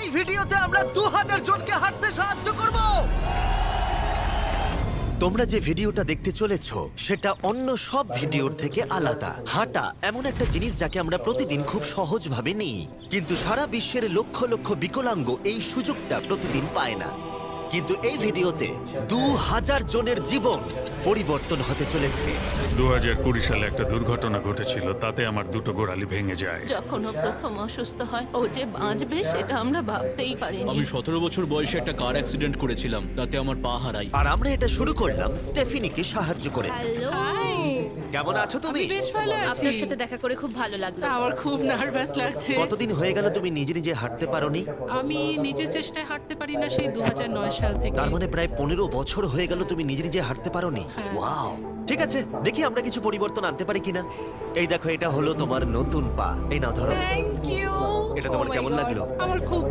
এই ভিডিওতে আমরা 2000 জনকে হাঁটতে সাহায্য করব। তোমরা যে ভিডিওটা দেখতে চলেছো সেটা অন্য সব ভিডিওর থেকে আলাদা। হাঁটা এমন একটা জিনিস যাকে আমরা প্রতিদিন খুব সহজভাবে নিই, কিন্তু সারা বিশ্বের লক্ষ লক্ষ বিকলাঙ্গ এই সুযোগটা প্রতিদিন পায় না। কিন্তু এই ভিডিওতে 2000 জনের জীবন পরিবর্তন হতে চলেছে। 2020 সালে একটা দুর্ঘটনা ঘটেছিল, তাতে আমার দুটো গোড়ালি ভেঙে যায়। যখন ও প্রথম অসুস্থ হয়, ও যে বাঁচবে সেটা আমরা ভাবতেই পারিনি। আমি 17 বছর বয়সে একটা কার অ্যাক্সিডেন্ট করেছিলাম, তাতে আমার পা হারাই। আর আমরা এটা শুরু করলাম স্টেফিনিকে সাহায্য করে। হাই, কেমন আছো তুমি? বেশ ভালো আছি। আপনার সাথে দেখা করে খুব ভালো লাগলো। আমার খুব নার্ভাস লাগছে। কতদিন হয়ে গেল তুমি নিজে নিজে হাঁটতে পারোনি? আমি নিজের চেষ্টায় হাঁটতে পারি না সেই 2009 সাল থেকে। তার মানে প্রায় 15 বছর হয়ে গেল তুমি নিজে নিজে হাঁটতে পারোনি। হ্যাঁ। ওয়াও, ঠিক আছে, দেখি আমরা কিছু পরিবর্তন আনতে পারি কিনা। এই দেখো, এটা হলো তোমার নতুন পা। এই নাও ধরো। Thank you. এটা তোমার কেমন লাগলো? আমার খুব